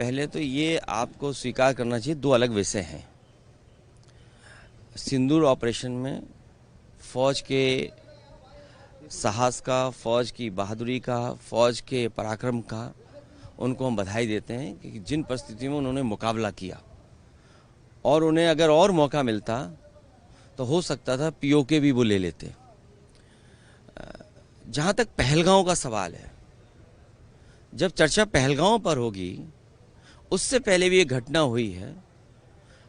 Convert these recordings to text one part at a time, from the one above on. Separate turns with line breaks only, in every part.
पहले तो ये आपको स्वीकार करना चाहिए, दो अलग विषय हैं। सिंदूर ऑपरेशन में फौज के साहस का, फौज की बहादुरी का, फौज के पराक्रम का उनको हम बधाई देते हैं कि जिन परिस्थितियों में उन्होंने मुकाबला किया, और उन्हें अगर और मौका मिलता तो हो सकता था पीओके भी वो ले लेते। जहाँ तक पहलगांव का सवाल है, जब चर्चा पहलगांव पर होगी, उससे पहले भी ये घटना हुई है,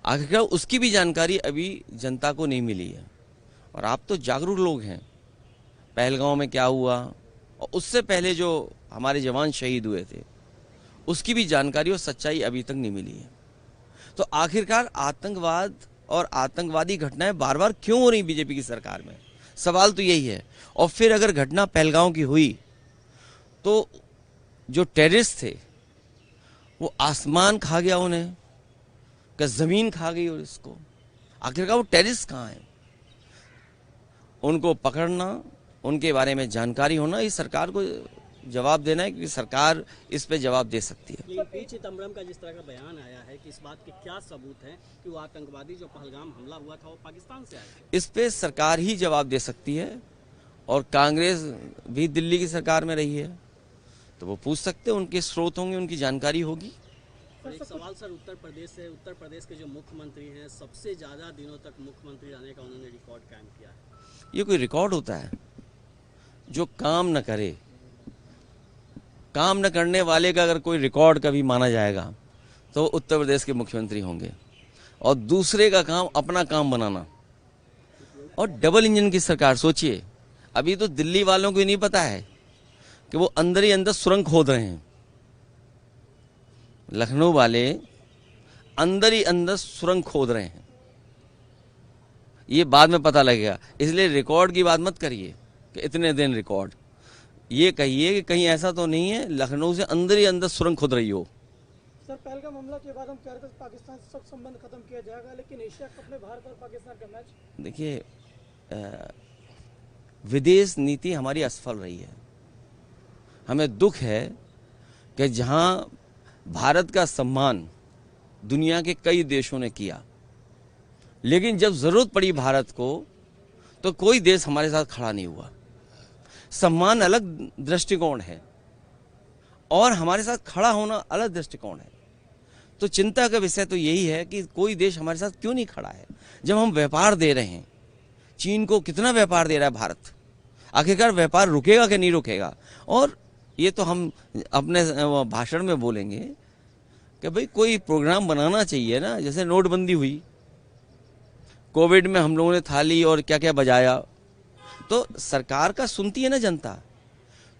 आखिरकार उसकी भी जानकारी अभी जनता को नहीं मिली है। और आप तो जागरूक लोग हैं, पहलगांव में क्या हुआ और उससे पहले जो हमारे जवान शहीद हुए थे उसकी भी जानकारी और सच्चाई अभी तक नहीं मिली है। तो आखिरकार आतंकवाद और आतंकवादी घटनाएं बार बार क्यों हो रही बीजेपी की सरकार में, सवाल तो यही है। और फिर अगर घटना पहलगांव की हुई तो जो टेररिस्ट थे वो आसमान खा गया उन्हें, क्या जमीन खा गई, और इसको आखिरकार वो टेररिस्ट कहाँ हैं, उनको पकड़ना, उनके बारे में जानकारी होना, इस सरकार को जवाब देना है, क्योंकि सरकार इस पे जवाब दे सकती है।
लेकिन पी चिदम्बरम का जिस तरह का बयान आया है कि इस बात के क्या सबूत हैं कि वो आतंकवादी जो पहलगाम हमला हुआ था वो पाकिस्तान से आए थे?
इस पे सरकार ही जवाब दे सकती है, और कांग्रेस भी दिल्ली की सरकार में रही है तो वो पूछ सकते हैं, उनके स्रोत होंगे, उनकी जानकारी होगी।
और एक सवाल सर, उत्तर प्रदेश से, उत्तर प्रदेश के जो मुख्यमंत्री हैं, सबसे ज्यादा दिनों तक मुख्यमंत्री रहने का उन्होंने रिकॉर्ड कायम किया है।
ये कोई रिकॉर्ड होता है? जो काम न करे, काम न करने वाले का अगर कोई रिकॉर्ड कभी माना जाएगा तो उत्तर प्रदेश के मुख्यमंत्री होंगे। और दूसरे का काम अपना काम बनाना, और डबल इंजन की सरकार। सोचिए, अभी तो दिल्ली वालों को ही नहीं पता है कि वो अंदर ही अंदर सुरंग खोद रहे हैं। लखनऊ वाले अंदर ही अंदर सुरंग खोद रहे हैं, ये बाद में पता लगेगा। इसलिए रिकॉर्ड की बात मत करिए कि इतने दिन रिकॉर्ड, ये कहिए कि कहीं ऐसा तो नहीं है लखनऊ से अंदर ही अंदर सुरंग खोद रही हो।
सर, पहलगाम हमला के बाद हम कह रहे थे पाकिस्तान से सब संबंध खत्म किया जाएगा, लेकिन एशिया कप में भारत और पाकिस्तान का मैच।
देखिए, विदेश नीति हमारी असफल रही है। हमें दुख है कि जहां भारत का सम्मान दुनिया के कई देशों ने किया, लेकिन जब जरूरत पड़ी भारत को तो कोई देश हमारे साथ खड़ा नहीं हुआ। सम्मान अलग दृष्टिकोण है और हमारे साथ खड़ा होना अलग दृष्टिकोण है। तो चिंता का विषय तो यही है कि कोई देश हमारे साथ क्यों नहीं खड़ा है, जब हम व्यापार दे रहे हैं। चीन को कितना व्यापार दे रहा है भारत, आखिरकार व्यापार रुकेगा कि नहीं रुकेगा? और ये तो हम अपने भाषण में बोलेंगे कि भाई कोई प्रोग्राम बनाना चाहिए ना, जैसे नोटबंदी हुई, कोविड में हम लोगों ने थाली और क्या क्या बजाया, तो सरकार का सुनती है ना जनता।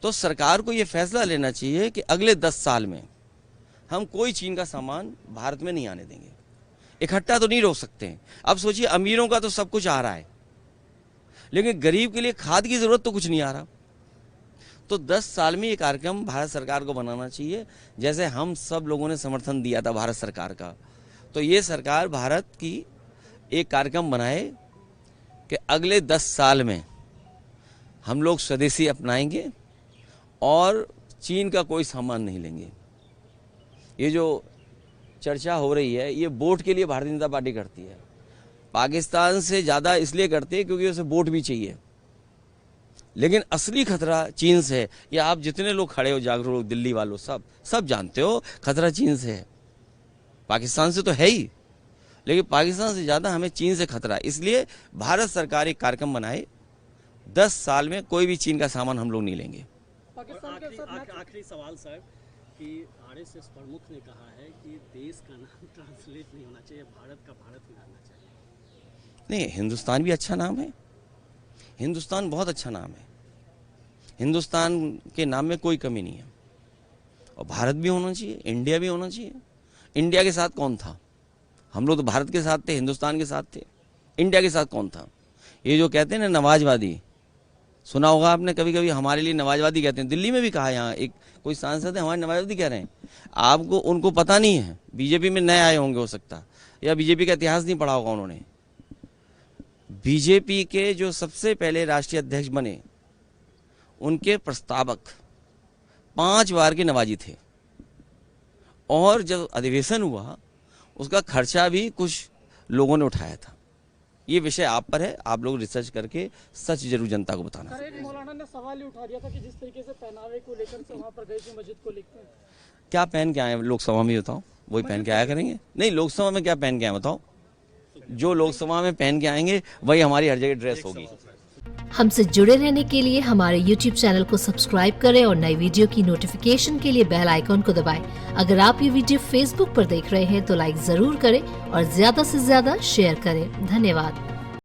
तो सरकार को ये फैसला लेना चाहिए कि अगले 10 साल में हम कोई चीन का सामान भारत में नहीं आने देंगे। इकट्ठा तो नहीं रोक सकते। अब सोचिए, अमीरों का तो सब कुछ आ रहा है, लेकिन गरीब के लिए खाद की जरूरत तो कुछ नहीं आ रहा। तो 10 साल में ये कार्यक्रम भारत सरकार को बनाना चाहिए। जैसे हम सब लोगों ने समर्थन दिया था भारत सरकार का, तो ये सरकार भारत की एक कार्यक्रम बनाए कि अगले 10 साल में हम लोग स्वदेशी अपनाएंगे और चीन का कोई सामान नहीं लेंगे। ये जो चर्चा हो रही है, ये वोट के लिए भारतीय जनता पार्टी करती है। पाकिस्तान से ज़्यादा इसलिए करते हैं क्योंकि उसे वोट भी चाहिए, लेकिन असली खतरा चीन से है। ये आप जितने लोग खड़े हो, जागरूक लोग, दिल्ली वालों, सब जानते हो खतरा चीन से है। पाकिस्तान से तो है ही, लेकिन पाकिस्तान से ज़्यादा हमें चीन से खतरा है। इसलिए भारत सरकार एक कार्यक्रम बनाए, 10 साल में कोई भी चीन का सामान हम लोग नहीं लेंगे।
आखिरी सवाल सर, कि आरएसएस प्रमुख ने कहा है कि देश का नाम ट्रांसलेट नहीं होना चाहिए, भारत का भारत ही रहना चाहिए।
नहीं, हिंदुस्तान भी अच्छा नाम है, हिंदुस्तान बहुत अच्छा नाम है, हिंदुस्तान के नाम में कोई कमी नहीं है। और भारत भी होना चाहिए, इंडिया भी होना चाहिए। इंडिया के साथ कौन था? हम लोग तो भारत के साथ थे, हिंदुस्तान के साथ थे। इंडिया के साथ कौन था? ये जो कहते हैं ना नवाजवादी, सुना होगा आपने कभी कभी, हमारे लिए नवाजवादी कहते हैं। दिल्ली में भी कहा, यहाँ एक कोई सांसद है हमारे नवाजवादी कह रहे हैं। आपको उनको पता नहीं है, बीजेपी में नए आए होंगे हो सकता, या बीजेपी का इतिहास नहीं पढ़ा होगा उन्होंने। बीजेपी के जो सबसे पहले राष्ट्रीय अध्यक्ष बने, उनके प्रस्तावक 5 बार के नवाजी थे, और जब अधिवेशन हुआ उसका खर्चा भी कुछ लोगों ने उठाया था। ये विषय आप पर है, आप लोग रिसर्च करके सच जरूर जनता को बताना।
सर, एक मौलाना ने सवाल ही उठा दिया था कि जिस तरीके से पहनावे को लेकर से वहाँ पर गए थे मस्जिद को लेकर,
क्या पहन के आए लोकसभा में बताओ, वही पहन के आया करेंगे। नहीं, लोकसभा में क्या पहन के आए बताओ, जो लोकसभा में पहन के आएंगे वही हमारी हर जगह ड्रेस होगी।
हमसे जुड़े रहने के लिए हमारे YouTube चैनल को सब्सक्राइब करें और नई वीडियो की नोटिफिकेशन के लिए बेल आइकॉन को दबाएं। अगर आप ये वीडियो Facebook पर देख रहे हैं तो लाइक जरूर करें और ज्यादा से ज्यादा शेयर करें। धन्यवाद।